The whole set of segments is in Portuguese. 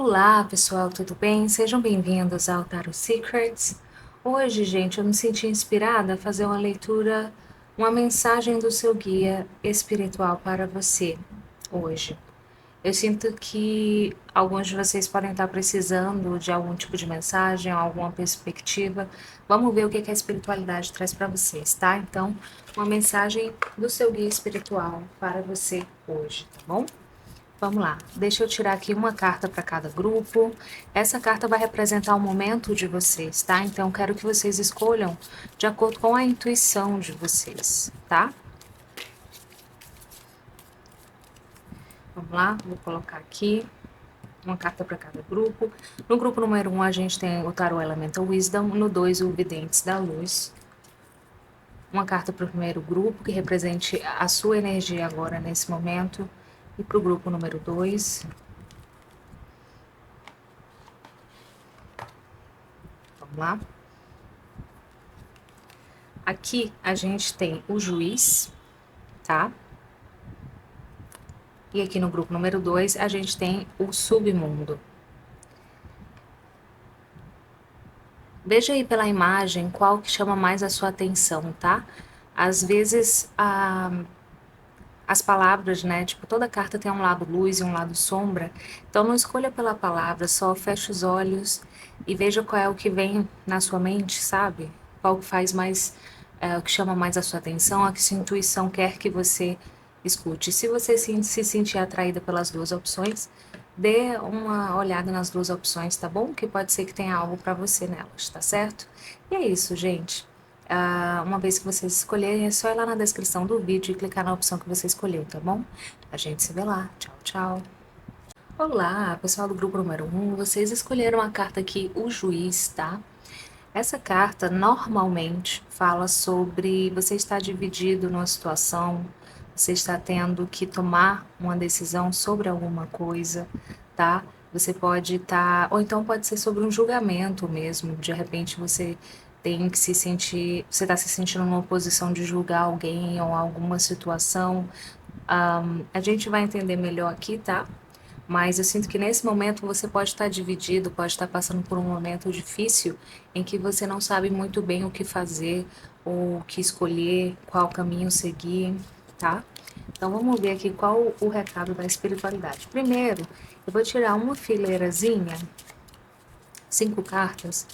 Olá, pessoal, tudo bem? Sejam bem-vindos ao Tarot Secrets. Hoje, gente, eu me senti inspirada a fazer uma leitura, uma mensagem do seu guia espiritual para você hoje. Eu sinto que alguns de vocês podem estar precisando de algum tipo de mensagem, alguma perspectiva. Vamos ver o que a espiritualidade traz para vocês, tá? Então, uma mensagem do seu guia espiritual para você hoje, tá bom? Vamos lá, deixa eu tirar aqui uma carta para cada grupo. Essa carta vai representar o momento de vocês, tá? Então, quero que vocês escolham de acordo com a intuição de vocês, tá? Vamos lá, vou colocar aqui uma carta para cada grupo. No grupo número 1, a gente tem o Tarot Elemental Wisdom. No 2, o Videntes da Luz. Uma carta para o primeiro grupo, que represente a sua energia agora, nesse momento. E para o grupo número 2... Vamos lá. Aqui a gente tem o Juiz, tá? E aqui no grupo número 2 a gente tem o Submundo. Veja aí pela imagem qual que chama mais a sua atenção, tá? Às vezes as palavras, né? Tipo, toda carta tem um lado luz e um lado sombra. Então não escolha pela palavra, só feche os olhos e veja qual é o que vem na sua mente, sabe? Qual que faz mais, o que chama mais a sua atenção, a que sua intuição quer que você escute. Se você se sentir atraída pelas duas opções, dê uma olhada nas duas opções, tá bom? Que pode ser que tenha algo para você nelas, tá certo? E é isso, gente. Uma vez que vocês escolherem, é só ir lá na descrição do vídeo e clicar na opção que você escolheu, tá bom? A gente se vê lá. Tchau, tchau. Olá, pessoal do grupo número 1. Vocês escolheram a carta aqui, o Juiz, tá? Essa carta normalmente fala sobre você estar dividido numa situação, você está tendo que tomar uma decisão sobre alguma coisa, tá? Você pode estar, ou então pode ser sobre um julgamento mesmo, de repente você tem que se sentir, você está se sentindo numa posição de julgar alguém ou alguma situação. A gente vai entender melhor aqui, tá? Mas eu sinto que nesse momento você pode estar dividido, pode estar passando por um momento difícil em que você não sabe muito bem o que fazer, ou o que escolher, qual caminho seguir, tá? Então vamos ver aqui qual o recado da espiritualidade. Primeiro, eu vou tirar uma fileirazinha, 5 cartas,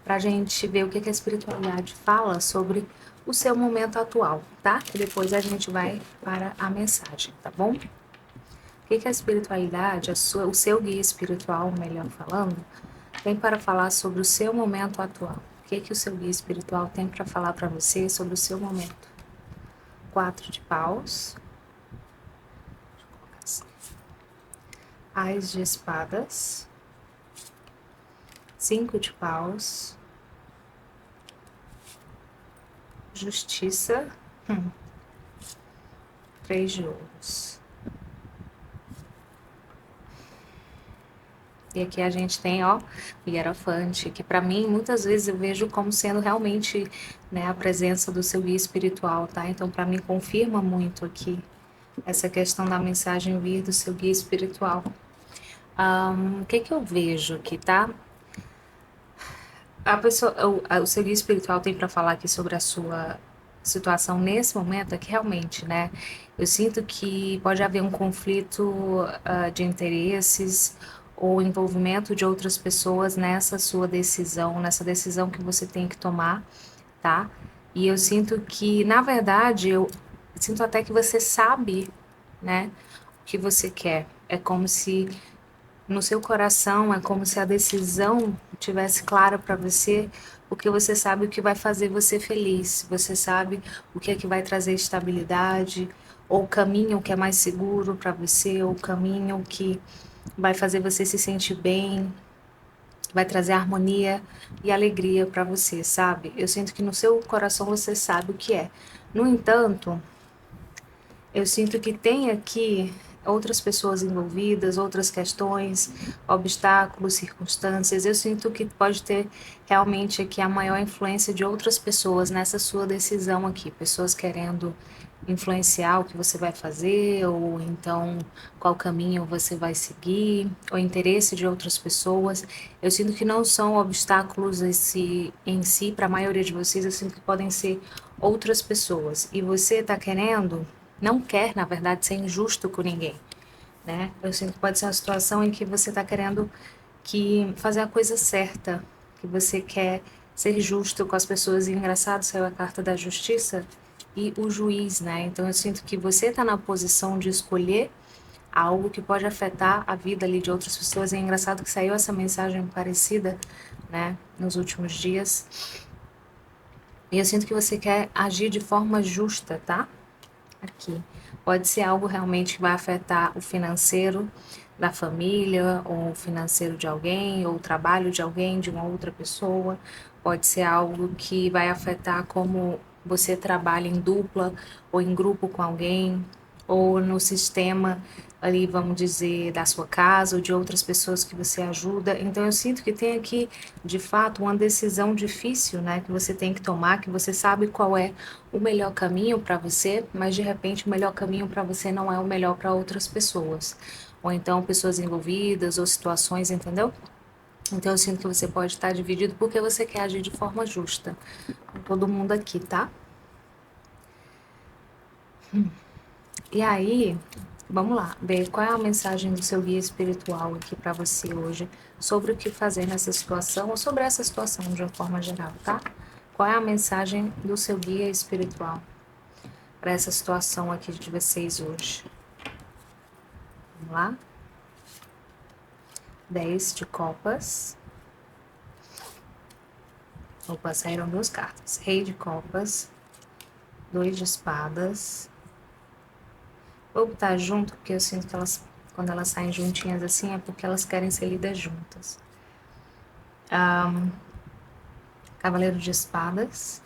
pra gente ver o que a espiritualidade fala sobre o seu momento atual, tá? E depois a gente vai para a mensagem, tá bom? O que a espiritualidade, o seu guia espiritual, melhor falando, tem para falar sobre o seu momento atual? O que o seu guia espiritual tem para falar para você sobre o seu momento? 4 de paus. Ás de espadas. 5 de paus. Justiça. 3 de ouros. E aqui a gente tem, ó, o Hierofante, que para mim, muitas vezes eu vejo como sendo realmente, né, a presença do seu guia espiritual, tá? Então, para mim, confirma muito aqui essa questão da mensagem vir do seu guia espiritual. O que eu vejo aqui, tá? A pessoa, o seu guia espiritual tem para falar aqui sobre a sua situação nesse momento, é que realmente, né? Eu sinto que pode haver um conflito de interesses ou envolvimento de outras pessoas nessa sua decisão, nessa decisão que você tem que tomar, tá? E eu sinto que, na verdade, eu sinto até que você sabe, né, o que você quer. É como se no seu coração, é como se a decisão tivesse clara para você, porque você sabe o que vai fazer você feliz, você sabe o que é que vai trazer estabilidade, ou o caminho que é mais seguro para você, ou o caminho que vai fazer você se sentir bem, vai trazer harmonia e alegria para você, sabe? Eu sinto que no seu coração você sabe o que é. No entanto, eu sinto que tem aqui outras pessoas envolvidas, outras questões, obstáculos, circunstâncias. Eu sinto que pode ter realmente aqui a maior influência de outras pessoas nessa sua decisão aqui, pessoas querendo influenciar o que você vai fazer, ou então qual caminho você vai seguir, o interesse de outras pessoas. Eu sinto que não são obstáculos em si, para a maioria de vocês, eu sinto que podem ser outras pessoas. E você está querendo, não quer, na verdade, ser injusto com ninguém, né? Eu sinto que pode ser uma situação em que você está querendo fazer a coisa certa, que você quer ser justo com as pessoas. E engraçado, saiu a carta da justiça e o juiz, né? Então eu sinto que você está na posição de escolher algo que pode afetar a vida ali de outras pessoas. E é engraçado que saiu essa mensagem parecida, né, nos últimos dias. E eu sinto que você quer agir de forma justa, tá? Aqui. Pode ser algo realmente que vai afetar o financeiro da família, ou o financeiro de alguém, ou o trabalho de alguém, de uma outra pessoa. Pode ser algo que vai afetar como você trabalha em dupla ou em grupo com alguém, ou no sistema ali, vamos dizer, da sua casa ou de outras pessoas que você ajuda. Então eu sinto que tem aqui, de fato, uma decisão difícil, né, que você tem que tomar, que você sabe qual é o melhor caminho para você, mas de repente o melhor caminho para você não é o melhor para outras pessoas. Ou então pessoas envolvidas ou situações, entendeu? Então eu sinto que você pode estar dividido porque você quer agir de forma justa com todo mundo aqui, tá? E aí, vamos lá, ver qual é a mensagem do seu guia espiritual aqui para você hoje sobre o que fazer nessa situação ou sobre essa situação de uma forma geral, tá? Qual é a mensagem do seu guia espiritual para essa situação aqui de vocês hoje? Vamos lá? 10 de copas. Opa, saíram duas cartas. Rei de copas. 2 de espadas. Vou botar junto, porque eu sinto que elas, quando elas saem juntinhas assim, é porque elas querem ser lidas juntas. Cavaleiro de espadas.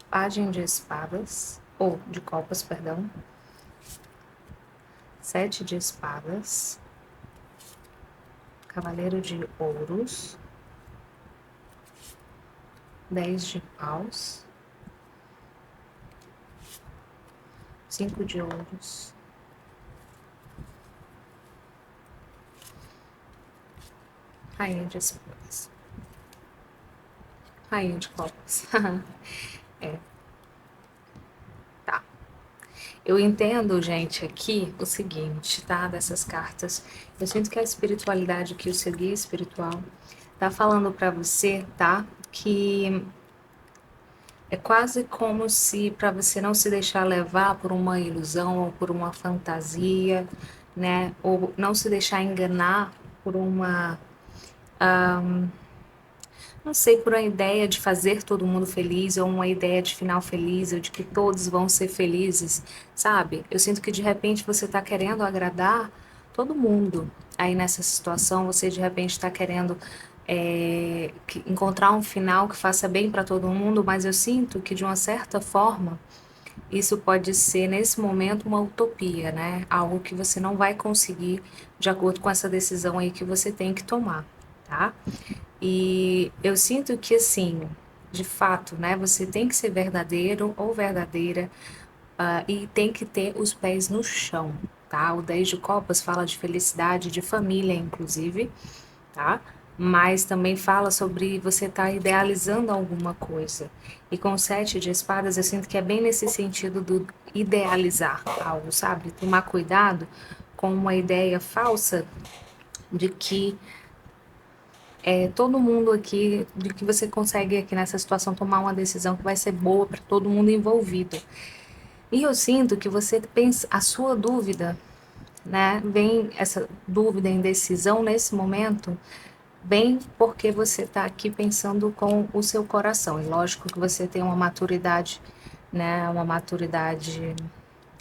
Pajem de espadas. Ou de copas, perdão. 7 de espadas. Cavaleiro de ouros. 10 de paus. 5 de ouros. Rainha de espadas. Rainha de copas. É, tá. Eu entendo, gente, aqui o seguinte, tá? Dessas cartas. Eu sinto que a espiritualidade aqui, o seu guia espiritual, tá falando pra você, tá? Que é quase como se para você não se deixar levar por uma ilusão ou por uma fantasia, né? Ou não se deixar enganar por uma, não sei, por uma ideia de fazer todo mundo feliz ou uma ideia de final feliz ou de que todos vão ser felizes, sabe? Eu sinto que de repente você está querendo agradar todo mundo. Aí nessa situação você de repente está querendo encontrar um final que faça bem para todo mundo, mas eu sinto que de uma certa forma isso pode ser nesse momento uma utopia, né? Algo que você não vai conseguir de acordo com essa decisão aí que você tem que tomar, tá? E eu sinto que, assim, de fato, né, você tem que ser verdadeiro ou verdadeira, e tem que ter os pés no chão, tá? O 10 de copas fala de felicidade, de família, inclusive, tá? Mas também fala sobre você estar idealizando alguma coisa. E com o 7 de espadas, eu sinto que é bem nesse sentido do idealizar algo, sabe? Tomar cuidado com uma ideia falsa de que todo mundo aqui, de que você consegue aqui nessa situação tomar uma decisão que vai ser boa para todo mundo envolvido. E eu sinto que você pensa, a sua dúvida, né, vem essa dúvida, indecisão nesse momento, bem porque você está aqui pensando com o seu coração. E lógico que você tem uma maturidade, né, uma maturidade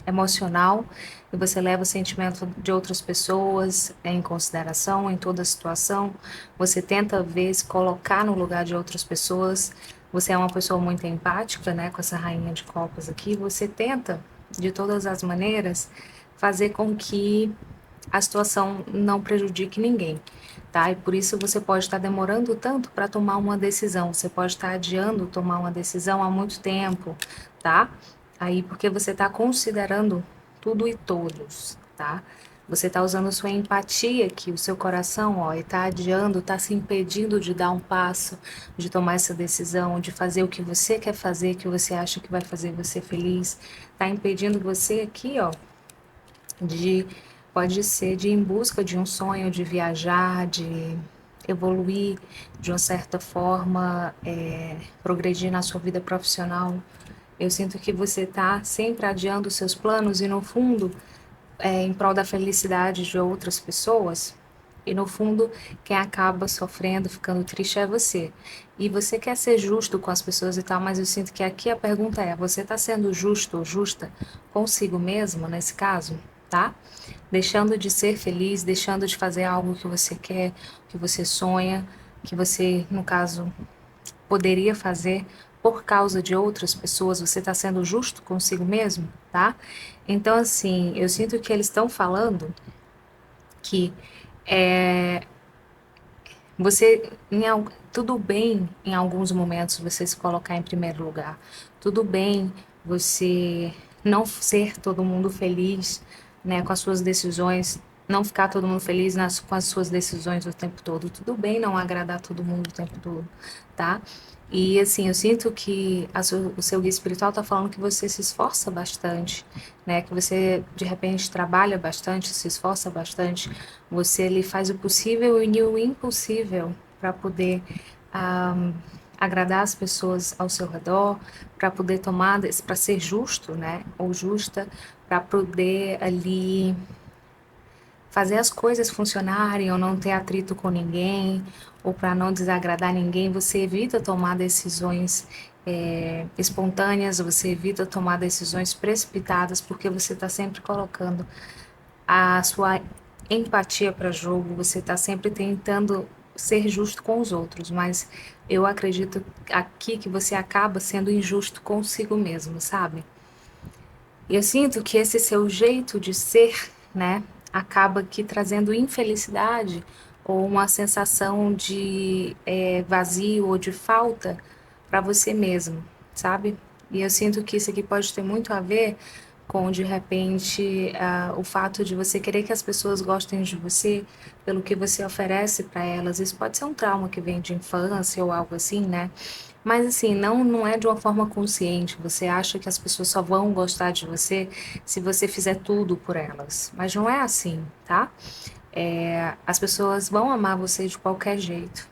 emocional, e você leva o sentimento de outras pessoas em consideração em toda a situação. Você tenta ver, se colocar no lugar de outras pessoas. Você é uma pessoa muito empática, né, com essa rainha de copas aqui. Você tenta de todas as maneiras, fazer com que a situação não prejudique ninguém, tá? E por isso você pode estar demorando tanto para tomar uma decisão, você pode estar adiando tomar uma decisão há muito tempo, tá? Aí porque você está considerando tudo e todos, tá? Você está usando sua empatia aqui, o seu coração, ó, e está adiando, está se impedindo de dar um passo, de tomar essa decisão, de fazer o que você quer fazer, que você acha que vai fazer você feliz. Está impedindo você aqui, ó, de pode ser de ir em busca de um sonho, de viajar, de evoluir de uma certa forma, progredir na sua vida profissional. Eu sinto que você está sempre adiando os seus planos e, no fundo, em prol da felicidade de outras pessoas. E no fundo, quem acaba sofrendo, ficando triste é você. E você quer ser justo com as pessoas e tal, mas eu sinto que aqui a pergunta é: você está sendo justo ou justa consigo mesmo nesse caso, tá? Deixando de ser feliz, deixando de fazer algo que você quer, que você sonha, que você, no caso, poderia fazer por causa de outras pessoas, você está sendo justo consigo mesmo, tá? Então, assim, eu sinto que eles estão falando que você, tudo bem em alguns momentos você se colocar em primeiro lugar, tudo bem você não ser todo mundo feliz, né, com as suas decisões, não ficar todo mundo feliz com as suas decisões o tempo todo, tudo bem não agradar todo mundo o tempo todo, tá? E assim, eu sinto que o seu guia espiritual está falando que você se esforça bastante, né? Que você de repente trabalha bastante, se esforça bastante, você ele faz o possível e o impossível para poder ah, agradar as pessoas ao seu redor, para poder tomar, para ser justo, né? Ou justa, para poder ali fazer as coisas funcionarem ou não ter atrito com ninguém, ou para não desagradar ninguém, você evita tomar decisões espontâneas, você evita tomar decisões precipitadas, porque você está sempre colocando a sua empatia para jogo, você está sempre tentando ser justo com os outros, mas eu acredito aqui que você acaba sendo injusto consigo mesmo, sabe? E eu sinto que esse seu jeito de ser, né, acaba aqui trazendo infelicidade ou uma sensação de vazio ou de falta para você mesmo, sabe? E eu sinto que isso aqui pode ter muito a ver com, de repente, o fato de você querer que as pessoas gostem de você pelo que você oferece para elas. Isso pode ser um trauma que vem de infância ou algo assim, né? Mas assim, não é de uma forma consciente. Você acha que as pessoas só vão gostar de você se você fizer tudo por elas. Mas não é assim, tá? As pessoas vão amar você de qualquer jeito.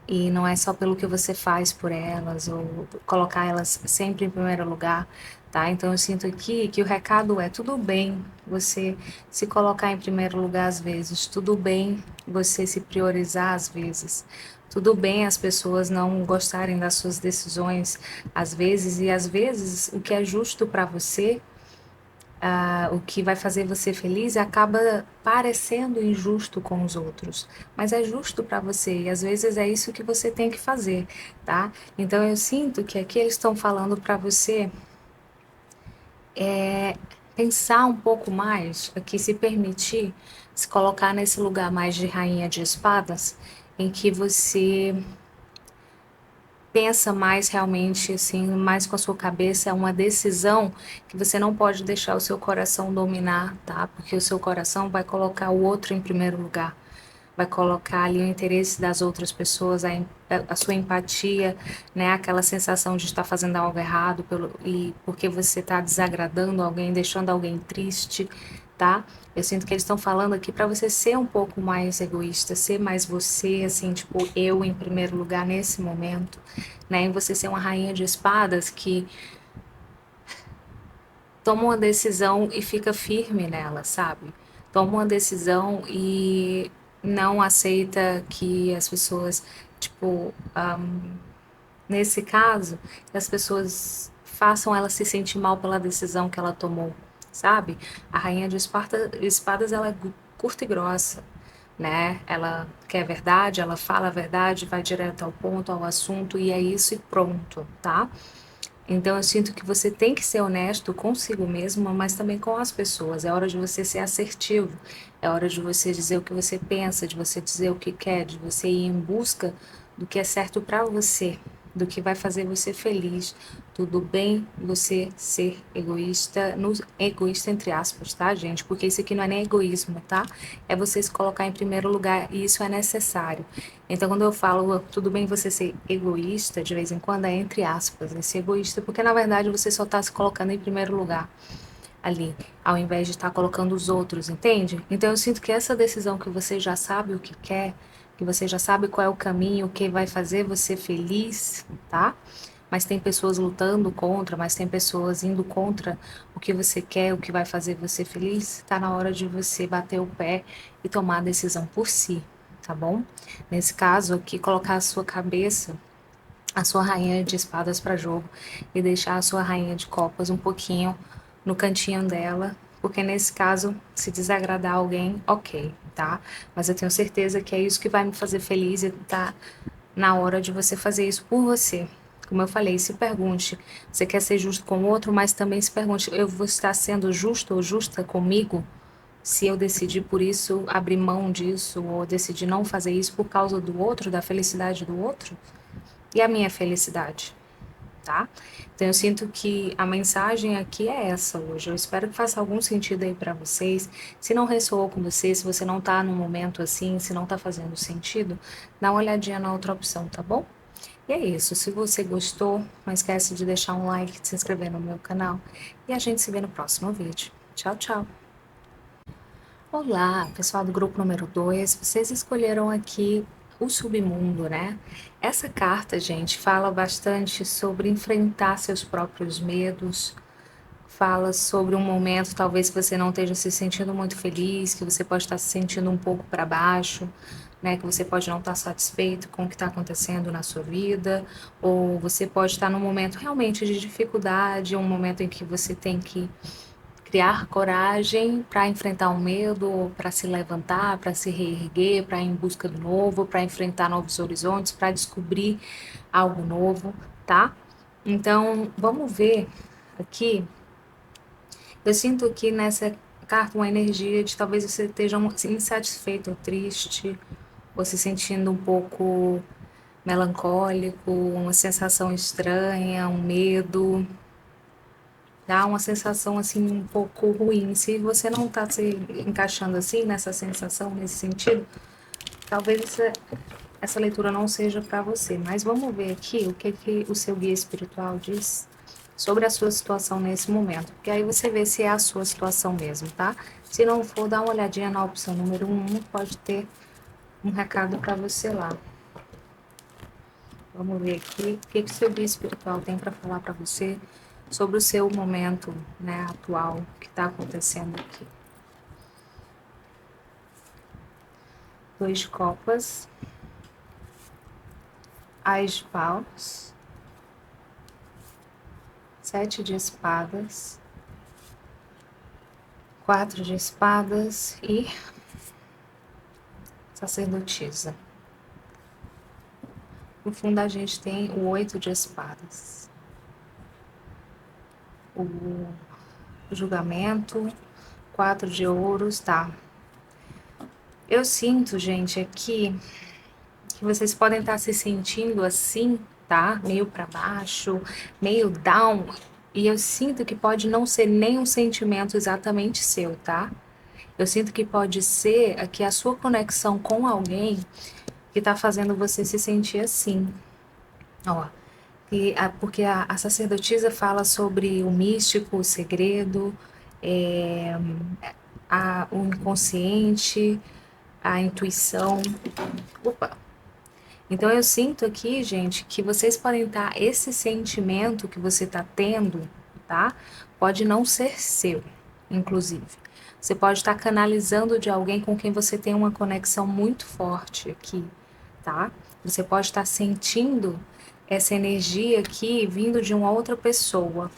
E não é só pelo que você faz por elas ou colocar elas sempre em primeiro lugar, tá? Então eu sinto aqui que o recado é: tudo bem você se colocar em primeiro lugar às vezes, tudo bem você se priorizar às vezes, tudo bem as pessoas não gostarem das suas decisões às vezes, e às vezes o que é justo para você, o que vai fazer você feliz acaba parecendo injusto com os outros, mas é justo para você e às vezes é isso que você tem que fazer, tá? Então eu sinto que aqui eles estão falando para você pensar um pouco mais, aqui se permitir se colocar nesse lugar mais de rainha de espadas, em que você pensa mais realmente, assim, mais com a sua cabeça, é uma decisão que você não pode deixar o seu coração dominar, tá? Porque o seu coração vai colocar o outro em primeiro lugar, vai colocar ali o interesse das outras pessoas, a sua empatia, né? Aquela sensação de estar fazendo algo errado e porque você está desagradando alguém, deixando alguém triste, tá? Eu sinto que eles estão falando aqui para você ser um pouco mais egoísta, ser mais você, assim, tipo, eu em primeiro lugar nesse momento, né? E você ser uma rainha de espadas que toma uma decisão e fica firme nela, sabe? Toma uma decisão e não aceita que as pessoas, tipo, nesse caso, que as pessoas façam ela se sentir mal pela decisão que ela tomou, sabe? A rainha de espadas, ela é curta e grossa, né? Ela quer a verdade, ela fala a verdade, vai direto ao ponto, ao assunto, e é isso e pronto, tá? Então eu sinto que você tem que ser honesto consigo mesmo, mas também com as pessoas. É hora de você ser assertivo, é hora de você dizer o que você pensa, de você dizer o que quer, de você ir em busca do que é certo para você, do que vai fazer você feliz. Tudo bem você ser egoísta, egoísta entre aspas, tá, gente? Porque isso aqui não é nem egoísmo, tá? É você se colocar em primeiro lugar e isso é necessário. Então, quando eu falo tudo bem você ser egoísta, de vez em quando é entre aspas, esse egoísta, porque na verdade você só está se colocando em primeiro lugar ali, ao invés de estar colocando os outros, entende? Então, eu sinto que essa decisão que você já sabe o que quer, que você já sabe qual é o caminho, o que vai fazer você feliz, tá? Mas tem pessoas lutando contra, mas tem pessoas indo contra o que você quer, o que vai fazer você feliz. Tá na hora de você bater o pé e tomar a decisão por si, tá bom? Nesse caso aqui, colocar a sua cabeça, a sua rainha de espadas para jogo e deixar a sua rainha de copas um pouquinho no cantinho dela, porque nesse caso, se desagradar alguém, ok, tá? Mas eu tenho certeza que é isso que vai me fazer feliz e tá na hora de você fazer isso por você. Como eu falei, se pergunte, você quer ser justo com o outro, mas também se pergunte, eu vou estar sendo justo ou justa comigo? Se eu decidir por isso abrir mão disso, ou decidir não fazer isso por causa do outro, da felicidade do outro? E a minha felicidade, tá? Então eu sinto que a mensagem aqui é essa hoje. Eu espero que faça algum sentido aí para vocês. Se não ressoou com você, se você não tá num momento assim, se não tá fazendo sentido, dá uma olhadinha na outra opção, tá bom? E é isso. Se você gostou, não esquece de deixar um like, de se inscrever no meu canal. E a gente se vê no próximo vídeo. Tchau, tchau! Olá, pessoal do grupo número 2. Vocês escolheram aqui o submundo, né? Essa carta, gente, fala bastante sobre enfrentar seus próprios medos, fala sobre um momento, talvez que você não esteja se sentindo muito feliz, que você pode estar se sentindo um pouco para baixo, né? Que você pode não estar satisfeito com o que está acontecendo na sua vida, ou você pode estar num momento realmente de dificuldade, um momento em que você tem que criar coragem para enfrentar o medo, para se levantar, para se reerguer, para ir em busca do novo, para enfrentar novos horizontes, para descobrir algo novo, tá? Então, vamos ver aqui. Eu sinto aqui nessa carta uma energia de talvez você esteja insatisfeito ou triste, ou se sentindo um pouco melancólico, uma sensação estranha, um medo. Dá uma sensação assim um pouco ruim. Se você não está se encaixando assim nessa sensação, nesse sentido, talvez essa leitura não seja para você. Mas vamos ver aqui o que, que o seu guia espiritual diz sobre a sua situação nesse momento. Porque aí você vê se é a sua situação mesmo, tá? Se não for, dá uma olhadinha na opção número 1, pode ter um recado para você lá. Vamos ver aqui o que, que o seu guia espiritual tem para falar para você sobre o seu momento, né, atual, que está acontecendo aqui. 2 de copas, As de paus, 7 de espadas, 4 de espadas e sacerdotisa. No fundo a gente tem o 8 de espadas, o julgamento, 4 de ouros, tá? Eu sinto, gente, aqui que vocês podem estar se sentindo assim, tá? Meio para baixo, meio down. E eu sinto que pode não ser nem um sentimento exatamente seu, tá? Eu sinto que pode ser aqui a sua conexão com alguém que tá fazendo você se sentir assim. Ó, porque a sacerdotisa fala sobre o místico, o segredo, é, o inconsciente, a intuição. Opa! Então eu sinto aqui, gente, que vocês podem estar, esse sentimento que você está tendo, tá? Pode não ser seu, inclusive. Você pode estar canalizando de alguém com quem você tem uma conexão muito forte aqui, tá? Você pode estar sentindo essa energia aqui vindo de uma outra pessoa.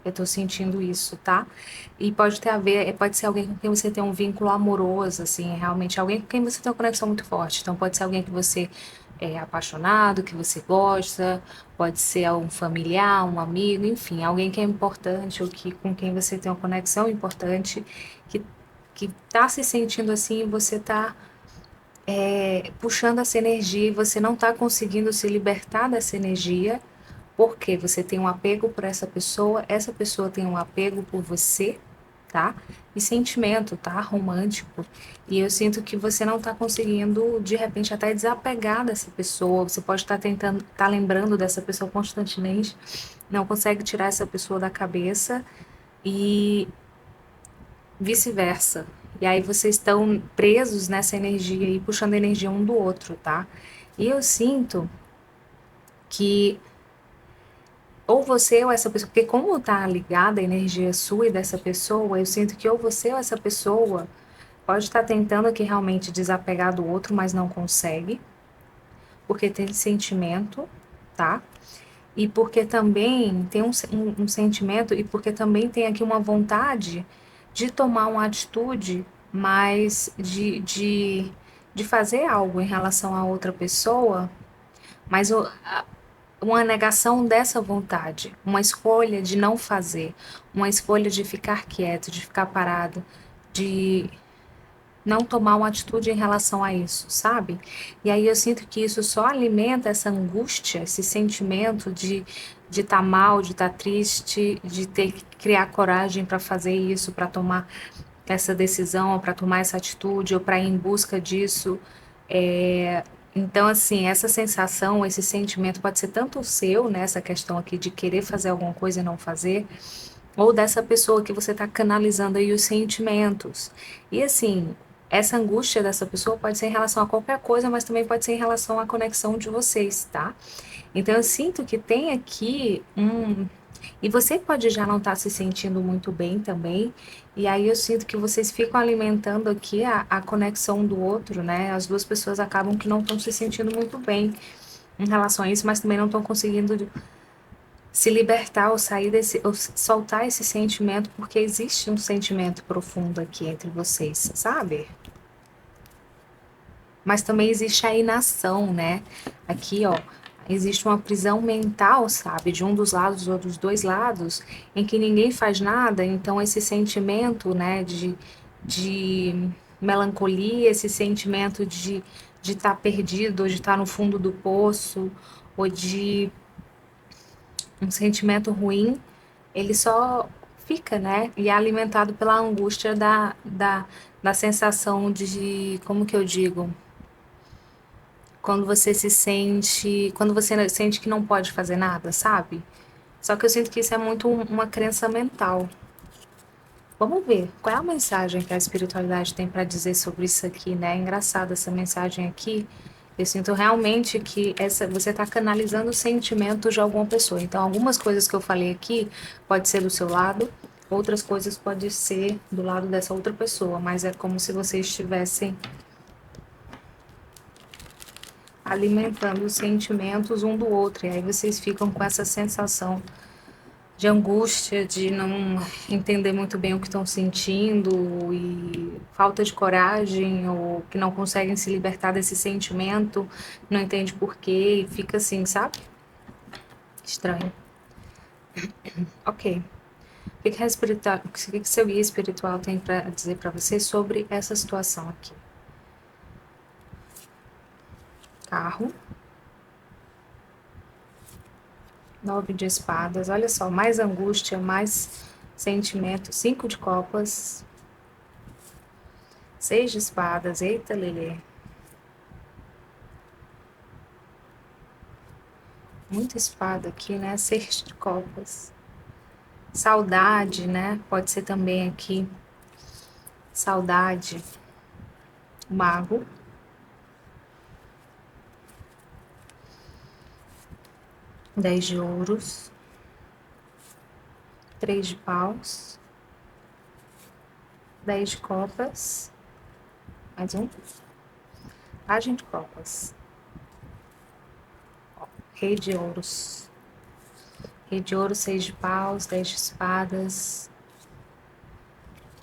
Eu tô sentindo isso, tá? E pode ter a ver, pode ser alguém com quem você tem um vínculo amoroso, assim, realmente alguém com quem você tem uma conexão muito forte. Então pode ser alguém que você apaixonado, que você gosta, pode ser um familiar, um amigo, enfim, alguém que é importante ou que com quem você tem uma conexão importante, que que tá se sentindo assim, e você tá puxando essa energia e você não está conseguindo se libertar dessa energia, porque você tem um apego por essa pessoa tem um apego por você, tá? E sentimento, tá? Romântico. E eu sinto que você não está conseguindo, de repente, até desapegar dessa pessoa. Você pode estar tentando, estar lembrando dessa pessoa constantemente, não consegue tirar essa pessoa da cabeça e vice-versa. E aí vocês estão presos nessa energia e puxando a energia um do outro, tá? E eu sinto que ou você ou essa pessoa, porque como tá ligada a energia sua e dessa pessoa, eu sinto que ou você ou essa pessoa pode estar tentando aqui realmente desapegar do outro, mas não consegue, porque tem sentimento, tá? E porque também tem um sentimento, e porque também tem aqui uma vontade de tomar uma atitude mais de fazer algo em relação a outra pessoa, mas uma negação dessa vontade, uma escolha de não fazer, uma escolha de ficar quieto, de ficar parado, de não tomar uma atitude em relação a isso, sabe? E aí eu sinto que isso só alimenta essa angústia, esse sentimento de estar mal, de estar triste, de ter que criar coragem para fazer isso, para tomar essa decisão, ou para tomar essa atitude, ou para ir em busca disso. É, então, assim, essa sensação, esse sentimento pode ser tanto o seu, né, essa questão aqui de querer fazer alguma coisa e não fazer, ou dessa pessoa que você está canalizando aí os sentimentos. E assim, essa angústia dessa pessoa pode ser em relação a qualquer coisa, mas também pode ser em relação à conexão de vocês, tá? Então eu sinto que tem aqui um. E você pode já não estar se sentindo muito bem também, e aí eu sinto que vocês ficam alimentando aqui a conexão do outro, né? As duas pessoas acabam que não estão se sentindo muito bem em relação a isso, mas também não estão conseguindo se libertar ou sair desse, ou soltar esse sentimento, porque existe um sentimento profundo aqui entre vocês, sabe? Mas também existe a inação, né? Aqui, ó, existe uma prisão mental, sabe? De um dos lados ou dos dois lados, em que ninguém faz nada, então esse sentimento, né, de melancolia, esse sentimento de estar perdido, ou de estar no fundo do poço, ou de um sentimento ruim, ele só fica, né? E é alimentado pela angústia da sensação de, como que eu digo? Quando você se sente, quando você sente que não pode fazer nada, sabe? Só que eu sinto que isso é muito uma crença mental. Vamos ver qual é a mensagem que a espiritualidade tem para dizer sobre isso aqui, né? É engraçado essa mensagem aqui. Eu sinto realmente que você está canalizando sentimentos de alguma pessoa. Então, algumas coisas que eu falei aqui pode ser do seu lado, outras coisas pode ser do lado dessa outra pessoa, mas é como se vocês estivessem alimentando os sentimentos um do outro. E aí vocês ficam com essa sensação de angústia, de não entender muito bem o que estão sentindo e falta de coragem ou que não conseguem se libertar desse sentimento, não entende por quê e fica assim, sabe? Estranho. Ok. O que seu guia espiritual tem para dizer para você sobre essa situação aqui? Carro. 9 de espadas. Olha só, mais angústia, mais sentimento. 5 de copas. 6 de espadas. Eita, Lelê. Muita espada aqui, né? 6 de copas. Saudade, né? Pode ser também aqui. Saudade. Mago. 10 de ouros. 3 de paus. 10 de copas. Mais um. Pagem de copas. Rei de ouros. Rei de ouros, 6 de paus, 10 de espadas.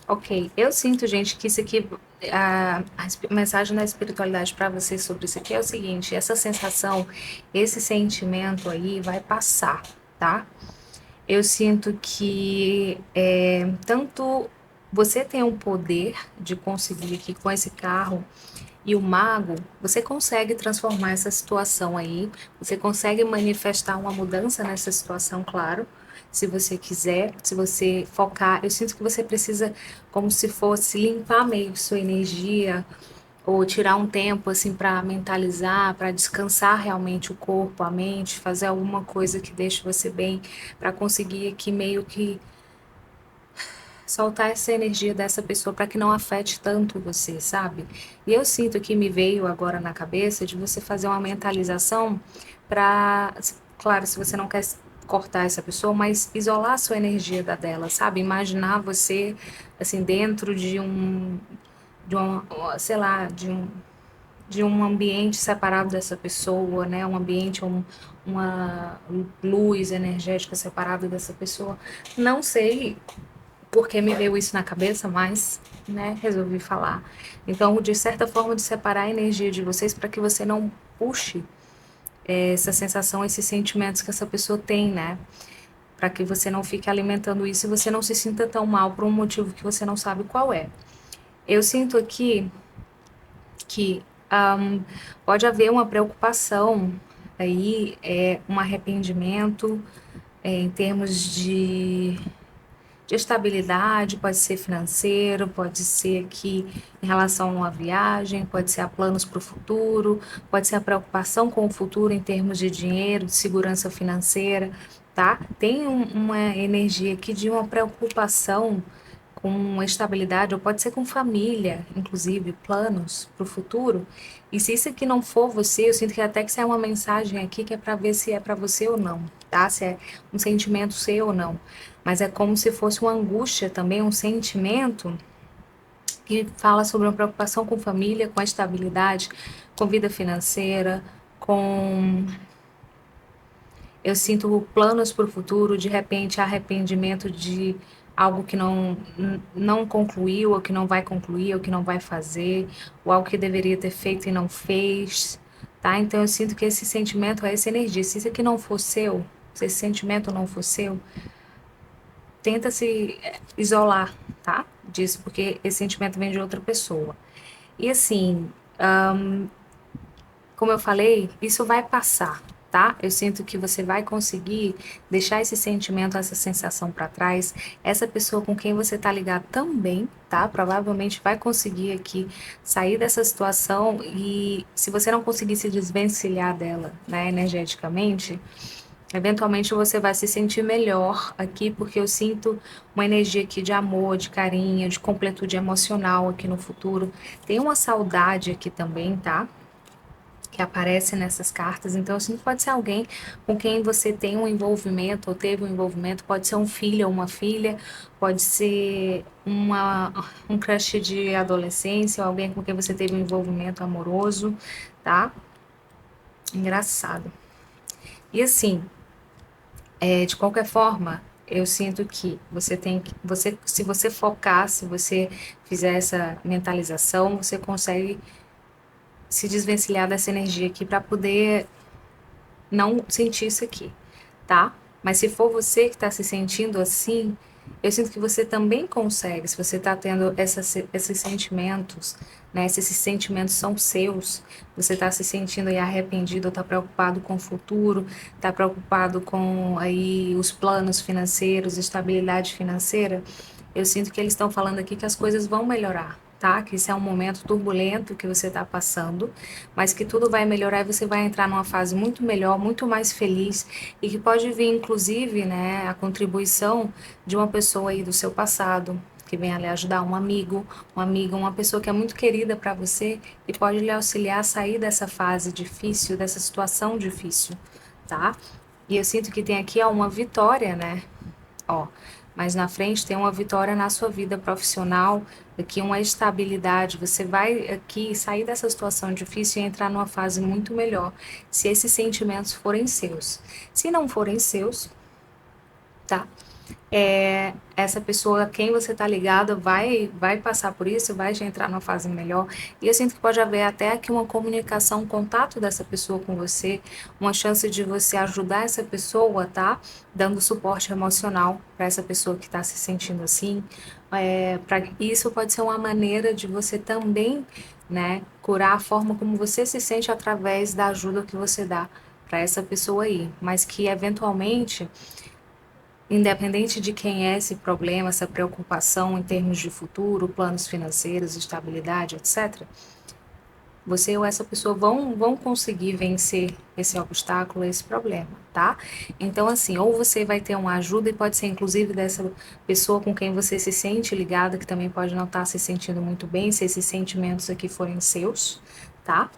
Ok, eu sinto, gente, que isso aqui a mensagem da espiritualidade para você sobre isso aqui é o seguinte: essa sensação, esse sentimento aí vai passar, tá? Eu sinto que tanto você tem o poder de conseguir aqui com esse carro e o mago, você consegue transformar essa situação aí, você consegue manifestar uma mudança nessa situação, claro, se você quiser, se você focar. Eu sinto que você precisa, como se fosse limpar meio sua energia, ou tirar um tempo assim para mentalizar, para descansar realmente o corpo, a mente, fazer alguma coisa que deixe você bem, para conseguir aqui meio que soltar essa energia dessa pessoa para que não afete tanto você, sabe? E eu sinto que me veio agora na cabeça de você fazer uma mentalização para, claro, se você não quer cortar essa pessoa, mas isolar a sua energia da dela, sabe? Imaginar você assim dentro sei lá, de um ambiente separado dessa pessoa, né? Um ambiente, uma luz energética separada dessa pessoa. Não sei porque me veio isso na cabeça, mas, né, resolvi falar. Então, de certa forma, de separar a energia de vocês para que você não puxe essa sensação, esses sentimentos que essa pessoa tem, né? Para que você não fique alimentando isso e você não se sinta tão mal por um motivo que você não sabe qual é. Eu sinto aqui que pode haver uma preocupação aí, um arrependimento em termos de estabilidade, pode ser financeiro, pode ser aqui em relação a uma viagem, pode ser a planos para o futuro, pode ser a preocupação com o futuro em termos de dinheiro, de segurança financeira, tá? Tem uma energia aqui de uma preocupação com estabilidade, ou pode ser com família, inclusive, planos para o futuro. E se isso aqui não for você, eu sinto que até que sai uma mensagem aqui que é para ver se é para você ou não, tá? Se é um sentimento seu ou não. Mas é como se fosse uma angústia também, um sentimento que fala sobre uma preocupação com família, com a estabilidade, com vida financeira, com eu sinto planos para o futuro, de repente arrependimento de algo que não concluiu, ou que não vai concluir, ou que não vai fazer, ou algo que deveria ter feito e não fez, tá? Então eu sinto que esse sentimento é essa energia. Se isso aqui não for seu, se esse sentimento não for seu, tenta se isolar, tá? Disso, porque esse sentimento vem de outra pessoa. E assim, como eu falei, isso vai passar, tá? Eu sinto que você vai conseguir deixar esse sentimento, essa sensação para trás. Essa pessoa com quem você tá ligado também, tá? Provavelmente vai conseguir aqui sair dessa situação e se você não conseguir se desvencilhar dela, né, energeticamente, eventualmente você vai se sentir melhor aqui, porque eu sinto uma energia aqui de amor, de carinho, de completude emocional aqui no futuro. Tem uma saudade aqui também, tá? Que aparece nessas cartas. Então, assim, pode ser alguém com quem você tem um envolvimento ou teve um envolvimento, pode ser um filho ou uma filha, pode ser um crush de adolescência, ou alguém com quem você teve um envolvimento amoroso, tá? Engraçado. E assim, de qualquer forma, eu sinto que você tem que, se você focar, se você fizer essa mentalização, você consegue se desvencilhar dessa energia aqui para poder não sentir isso aqui, tá? Mas se for você que está se sentindo assim, eu sinto que você também consegue, se você está tendo esses sentimentos, né? Se esses sentimentos são seus, você está se sentindo aí arrependido, está preocupado com o futuro, está preocupado com aí os planos financeiros, estabilidade financeira, eu sinto que eles estão falando aqui que as coisas vão melhorar, tá? Que isso é um momento turbulento que você está passando, mas que tudo vai melhorar e você vai entrar numa fase muito melhor, muito mais feliz e que pode vir, inclusive, né, a contribuição de uma pessoa aí do seu passado, que venha lhe ajudar, um amigo, uma amiga, uma pessoa que é muito querida para você e pode lhe auxiliar a sair dessa fase difícil, dessa situação difícil, tá? E eu sinto que tem aqui ó, uma vitória, né? Ó, mas na frente tem uma vitória na sua vida profissional, aqui uma estabilidade. Você vai aqui sair dessa situação difícil e entrar numa fase muito melhor, se esses sentimentos forem seus. Se não forem seus, tá? essa pessoa a quem você está ligado vai passar por isso, vai já entrar numa fase melhor. E eu sinto que pode haver até aqui uma comunicação, um contato dessa pessoa com você, uma chance de você ajudar essa pessoa, tá? Dando suporte emocional para essa pessoa que está se sentindo assim. Isso pode ser uma maneira de você também, né, curar a forma como você se sente através da ajuda que você dá para essa pessoa aí, mas que eventualmente, independente de quem é esse problema, essa preocupação em termos de futuro, planos financeiros, estabilidade, etc., você ou essa pessoa vão conseguir vencer esse obstáculo, esse problema, tá? Então, assim, ou você vai ter uma ajuda, e pode ser inclusive dessa pessoa com quem você se sente ligada, que também pode não estar se sentindo muito bem, se esses sentimentos aqui forem seus, tá?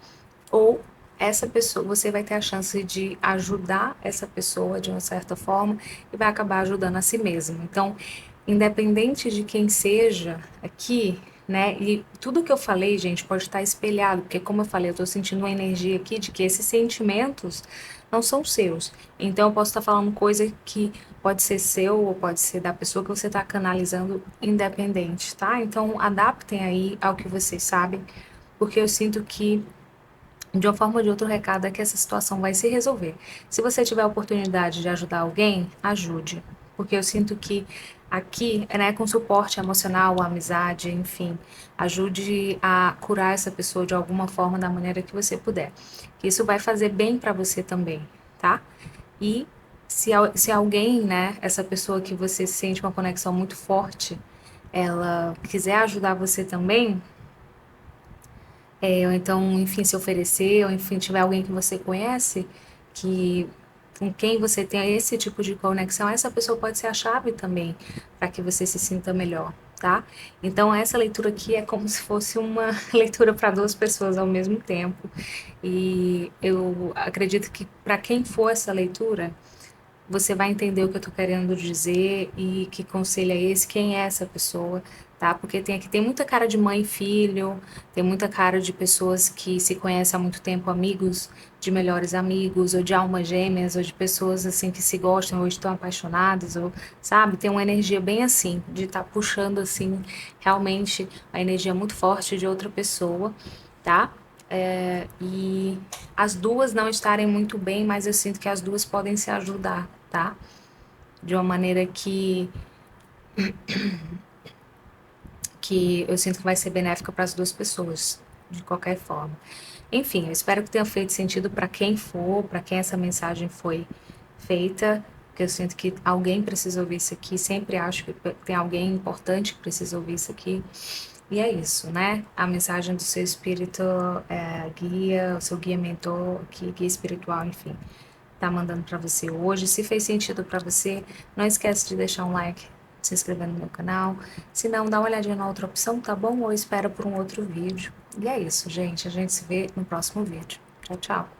Ou essa pessoa, você vai ter a chance de ajudar essa pessoa de uma certa forma e vai acabar ajudando a si mesmo. Então, independente de quem seja aqui, né? E tudo que eu falei, gente, pode estar espelhado, porque como eu falei, eu estou sentindo uma energia aqui de que esses sentimentos não são seus. Então, eu posso estar falando coisa que pode ser seu ou pode ser da pessoa que você está canalizando, independente, tá? Então, adaptem aí ao que vocês sabem, porque eu sinto que de uma forma ou de outra, o recado é que essa situação vai se resolver. Se você tiver a oportunidade de ajudar alguém, ajude. Porque eu sinto que aqui, né, com suporte emocional, amizade, enfim, ajude a curar essa pessoa de alguma forma, da maneira que você puder. Que isso vai fazer bem para você também, tá? E se alguém, né, essa pessoa que você sente uma conexão muito forte, ela quiser ajudar você também, ou então, enfim, se oferecer, ou enfim, tiver alguém que você conhece, que com quem você tem esse tipo de conexão, essa pessoa pode ser a chave também para que você se sinta melhor, tá? Então, essa leitura aqui é como se fosse uma leitura para duas pessoas ao mesmo tempo. E eu acredito que para quem for essa leitura, você vai entender o que eu tô querendo dizer e que conselho é esse, quem é essa pessoa, tá? Porque tem muita cara de mãe e filho, tem muita cara de pessoas que se conhecem há muito tempo, amigos de melhores amigos, ou de almas gêmeas, ou de pessoas assim que se gostam ou estão apaixonadas, ou sabe, tem uma energia bem assim, de estar puxando assim, realmente a energia muito forte de outra pessoa, tá? E as duas não estarem muito bem, mas eu sinto que as duas podem se ajudar, tá? De uma maneira que eu sinto que vai ser benéfica para as duas pessoas, de qualquer forma. Enfim, eu espero que tenha feito sentido para quem for, para quem essa mensagem foi feita, porque eu sinto que alguém precisa ouvir isso aqui, sempre acho que tem alguém importante que precisa ouvir isso aqui. E é isso, né? A mensagem do seu espírito guia, o seu guia mentor, guia espiritual, enfim, tá mandando para você hoje. Se fez sentido para você, não esquece de deixar um like, se inscrever no meu canal. Se não, dá uma olhadinha na outra opção, tá bom? Ou espera por um outro vídeo. E é isso, gente. A gente se vê no próximo vídeo. Tchau, tchau.